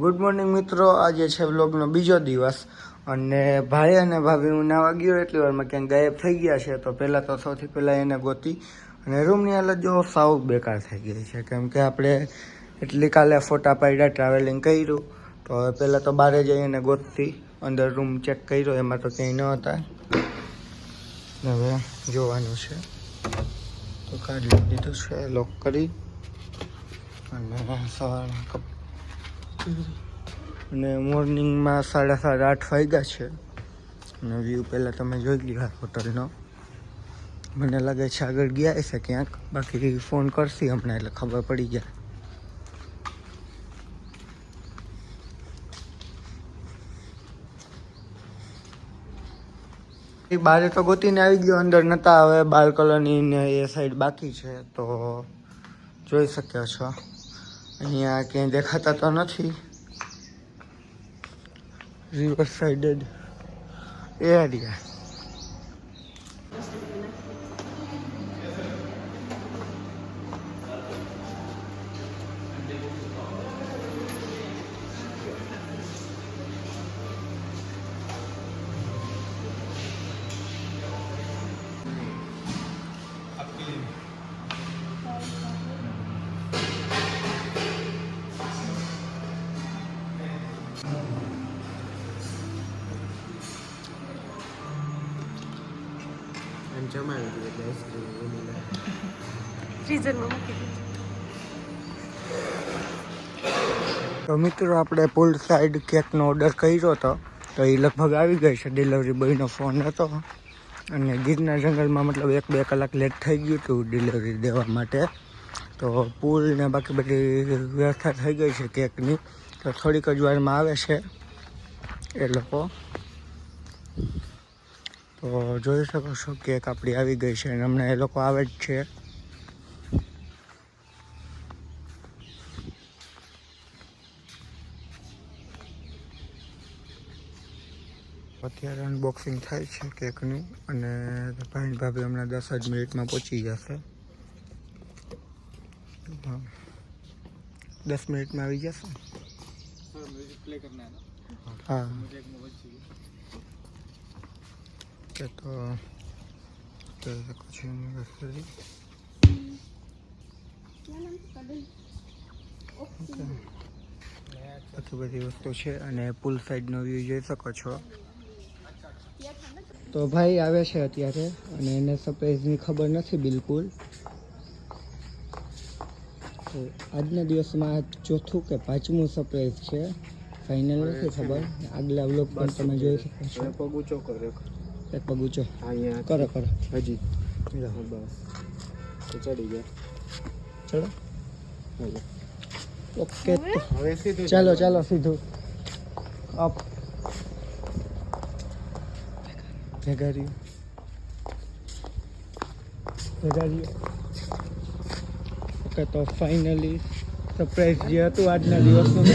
Good morning મિત્રો, આજે છે વ્લોગનો બીજો દિવસ અને ભાઈ અને ભાભી હું નાવા ગયો એટલી વારમાં ક્યાંક ગાયબ થઈ ગયા છે. તો પહેલાં તો સૌથી પહેલાં એને ગોતી અને રૂમની હાલત જો સાવ બેકાર થઈ ગઈ છે, કેમ કે આપણે એટલી કાલે ફોટા પાડ્યા, ટ્રાવેલિંગ કર્યું. તો હવે પહેલાં તો બહાર જઈ અને ગોતતી અંદર રૂમ ચેક કર્યો, એમાં તો ક્યાંય ન હતા. હવે જોવાનું છે તો કાઢી દીધું છે લોક કરી અને સવારમાં અને મોર્નિંગમાં 7:30 વાગ્યા છે અને વ્યૂ પહેલાં તમે જોઈ લીધા હોટલનો. મને લાગે છે આગળ ગયા હશે ક્યાંક, બાકી ફોન કરશી હમણાં એટલે ખબર પડી જાય. બારે તો ગોતીને આવી ગયો, અંદર નહોતા. હવે બાલ કલરની ને એ સાઈડ બાકી છે, તો જોઈ શક્યો છો અહીંયા ક્યાંય દેખાતા તો નથી. River side area. તો મિત્રો આપણે પુલ સાઈડ કેકનો ઓર્ડર કર્યો હતો, તો એ લગભગ આવી ગઈ છે. ડિલિવરી બોયનો ફોન હતો અને ગીરના જંગલમાં મતલબ 1-2 કલાક લેટ થઈ ગયું હતું ડિલિવરી દેવા માટે. તો પુલ ને બાકી બધી વ્યવસ્થા થઈ ગઈ છે કેકની, તો થોડીક જ વારમાં આવે છે એ લોકો. તો જોઈ શકો છો કેક આપણી આવી ગઈ છે અને હમણાં એ લોકો આવે જ છે. અત્યારે અનબોક્સિંગ થાય છે કેકનું અને ભાઈ ભાભી હમણાં 10 જ મિનિટમાં પહોંચી જશે. 10 મિનિટમાં આવી જશે. હા તો જોઈ શકો છો એનિવર્સરી. બાકી બધી વસ્તુ છે અને પુલ સાઈડનો વ્યૂ જોઈ શકો છો. તો ભાઈ આવે છે અત્યારે અને એને સરપ્રાઈઝની ખબર નથી બિલકુલ. તો આજના દિવસમાં 4થું કે 5મું સરપ્રાઈઝ છે, ફાઇનલ નથી ખબર. આગલા વ્લોગ પણ તમે જોઈ શકો છો. પગ ઊંચો કરો, એક પગ ઊંચો કરો કરો. હજી બસ તો ચડી ગયા. ચલો ઓકે, હવે સીધું ચાલો સીધું અપ. ભેગા રહ્યો. ઓકે, તો ફાઇનલી સરપ્રાઈઝ જે હતું આજના દિવસનું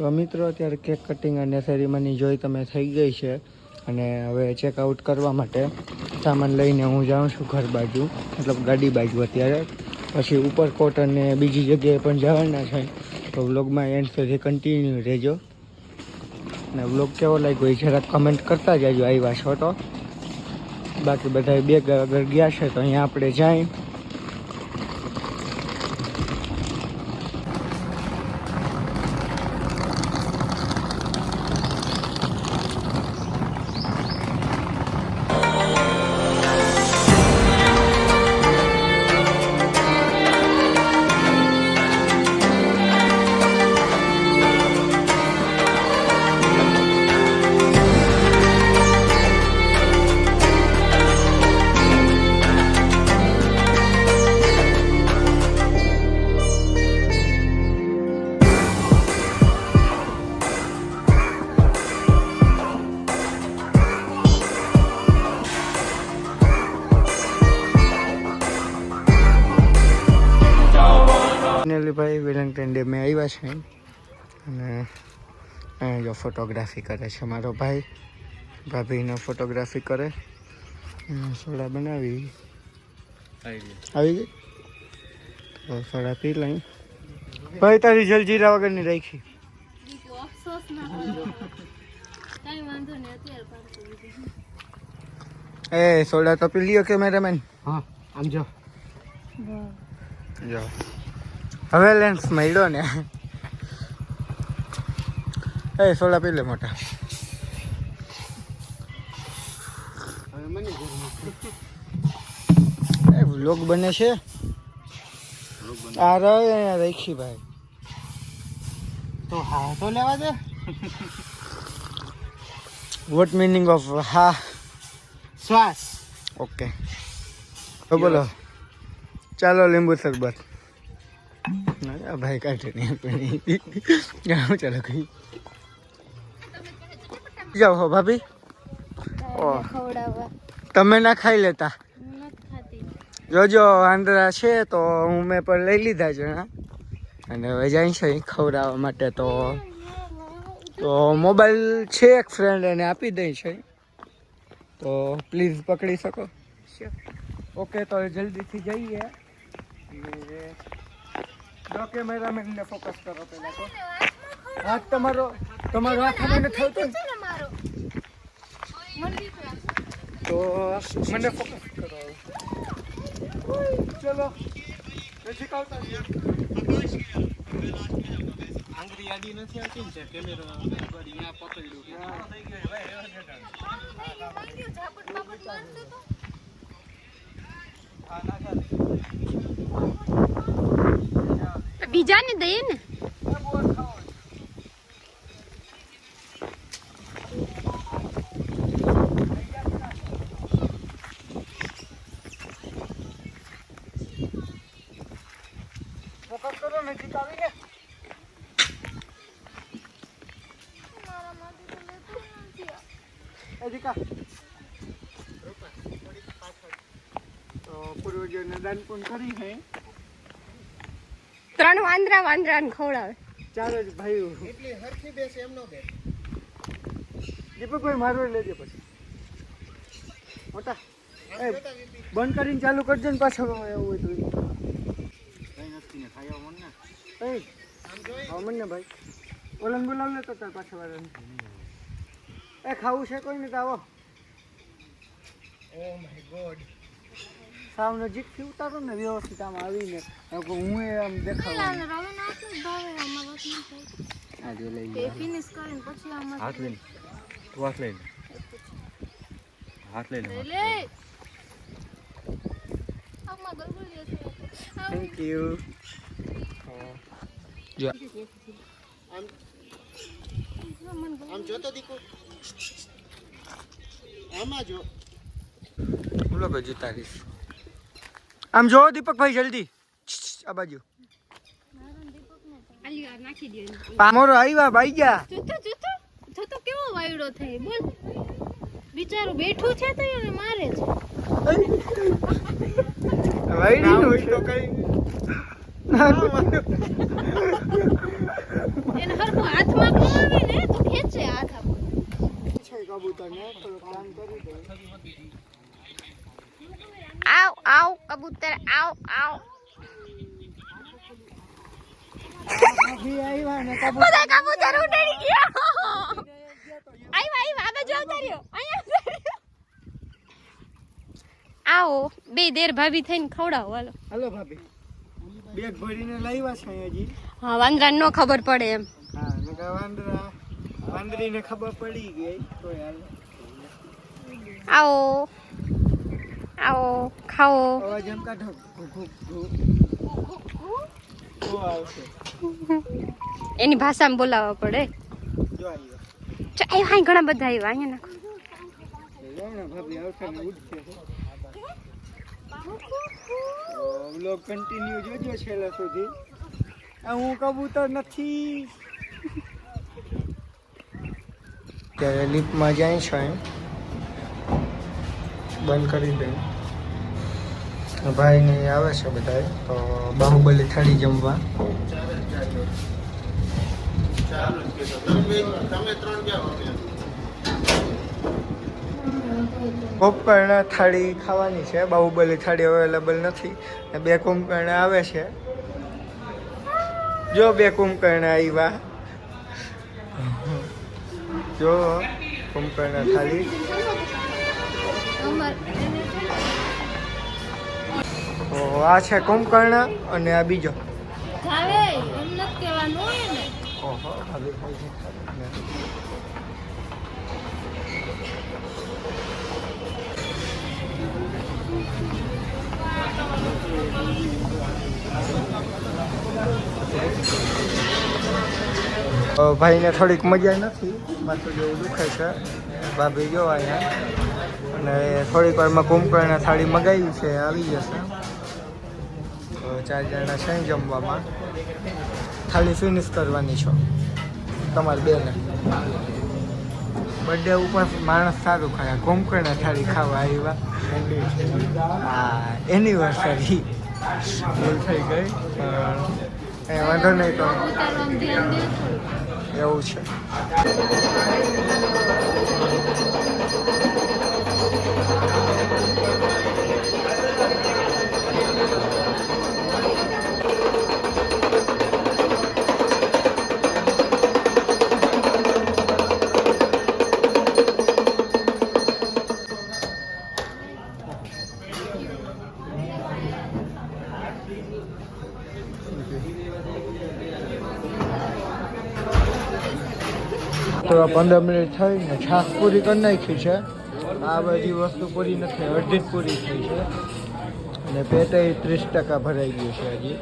તો મિત્રો અત્યારે કેક કટિંગ અને સેરેમની જોઈ તમે થઈ ગઈ છે અને હવે ચેકઆઉટ કરવા માટે સામાન લઈને હું જાઉં છું ઘર બાજુ, મતલબ ગાડી બાજુ અત્યારે. પછી ઉપરકોટ અને બીજી જગ્યાએ પણ જવાના છે. તો વ્લોગમાં એન્ડ સુધી કન્ટિન્યુ રહેજો અને વ્લોગ કેવો લાગ્યો એ જરાક કમેન્ટ કરતા જજો આવ્યા છો તો. બાકી બધા બેગ આગળ ગયા છે તો અહીંયા આપણે જાય. ભાઈ વેલેન્ટાઇન ડે મેં આવ્યા છે અને અહીંયા જો ફોટોગ્રાફી કરે છે મારો ભાઈ, ભાભીને ફોટોગ્રાફી કરે. સોડા બનાવી આવી ગઈ તો સોડા પી લઈ. ભાઈ તારી જલજીરા વગરની રાખી. એ સોડા તો પી લ્યો કેમેરામેન. હા આમ જો જો હવે લેન્સ મળ્યો ને. એ સોડા પી લે મોટા. એ વ્લોગ બને છે આ રહ્યા રાખી ભાઈ. તો હા તો લેવા દે. વોટ મિનિંગ ઓફ હા? શ્વાસ. ઓકે તો બોલો ચાલો લીંબુ શરબત. ભાઈ કાઢે નહીં ચાલો કઈ જાઓ હો ભાભી. તમે ના ખાઈ લેતા જોજો આંધળા છે તો હું મેં પણ લઈ લીધા છે અને હવે જાય છે ખવડાવવા માટે. તો મોબાઈલ છે એક ફ્રેન્ડ એને આપી દઈ છે તો પ્લીઝ પકડી શકો. ઓકે તો જલ્દીથી જઈએ. જો કેમેરામેન ને ફોકસ કરો પેલા તો. હાથ તમારો હાથ મને થતો તો મને ફોકસ કરો. ચલો નજીક આવતા આંગળી આડી નથી આવતી ને કેમેરો અહીંયા પકડ્યું. બીજાને દઈએ ને. ફોકસ કરો નજીક આવીને. તો પૂર્વજોને દાન પણ કરી છે. 3 વાંદરાને ખવડાવે. 4 જ ભાઈઓ. એટલી હરખી બેસે એમ નો બે. દીપકભાઈ મારો લેજે પછી મોટા. એ બંધ કરીને ચાલુ કરજો ને પાછો એવું હોય તો. કઈ નથી ને ખાયા મન ને. એ આમ જોઈ હા મન ને ભાઈ. ઓલન બોલાવ લે તો તાર પાછો વાળા. એ ખાવું છે કોઈ ને તો આવો. Oh my God. સાવ નજીકથી ઉતારો ને વ્યવસ્થિત આમ આવીને હું આમ દેખાડું. હાથ લઈને થેન્ક યુ. આમ જોતો દીકો આમાં જો લોકો જીતાડીશ. આમ જો દીપકભાઈ જલ્દી આ બાજુ. પામોરો આવ્યા બાઈ ગયા. તો કેવો વાયડો થઈ બોલ. બિચારું બેઠું છે તો એને મારે છે. વાયડી નું તો કઈ એને હરખું હાથમાં આવ આવ કબૂતર આવ આવ બધા કબૂતર ઉડી ગયા આવ આ બાજુ આવતા રહ્યો અહીંયા આવો બે દેર ભાભી થઈને ખવડાવો હાલો ભાભી બેગ ભરીને લાવ્યા છે હજી. હા વાંદરા નો ખબર પડે એમ. હા નકા વાંદરીને ખબર પડી ગઈ તો યાર. આવો આવો ખાઓ. અવાજ એમ કાઢો ઓ આવશે એની ભાષામાં બોલાવવા પડે. જો આવ્યો ચા એ હાઈ ઘણા બધા આવ્યા અહીંયા નાખો. લેવણા ભાભી આવશે ને ઉડશે. વ્લોગ કન્ટિન્યુ જોજો છેલ્લા સુધી. આ હું કબૂતર નથી. ત્યારે લિફ્ટમાં જાય છે બંધ કરી દે. ભાઈ ને આવે છે બધા તો બાહુબલી થાળી જમવા. પોપકર્ણ થાળી ખાવાની છે. બાહુબલી થાળી અવેલેબલ નથી. બે કુંભકર્ણ આવે છે. જો બે કુંભકર્ણ આવ્યા. જો કુંભકર્ણ થાળી. તો આ છે કુંભકર્ણ અને આ બીજો. ઓહો ખાલી ખાઈ છે. ભાઈને થોડીક મજા નથી. માથું જેવું દુખે છે. ભાભી જો અહીંયા અને થોડીક વારમાં કુંભકર્ણ થાળી મગાવી છે. આવી જશે. 4 જણા છે જમવામાં. થાળી ફિનિશ કરવાની છો તમારે બેને. બર્થડે ઉપર માણસ સારું ખાય. કુંભકર્ણ થાળી ખાવા આવ્યા. હા એનિવર્સરી ભૂલ થઈ ગઈ. વાંધો નહીં તો એવું છે. તો 15 મિનિટ થઈને છાશ પૂરી કરી નાખી છે. આ બધી વસ્તુ પૂરી નથી, અડધી જ પૂરી થઈ છે. અને પેટે 30% ભરાઈ ગયું છે હજી.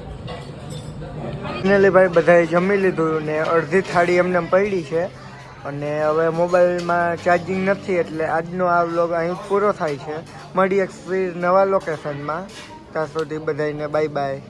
ફાઇનલી ભાઈ બધાએ જમી લીધું ને અડધી થાળી એમને પડી છે. અને હવે મોબાઈલમાં ચાર્જિંગ નથી એટલે આજનો આ વ્લોગ અહીં પૂરો થાય છે. મળીએ એક નવા લોકેશનમાં. ત્યાં સુધી બધાને બાય બાય.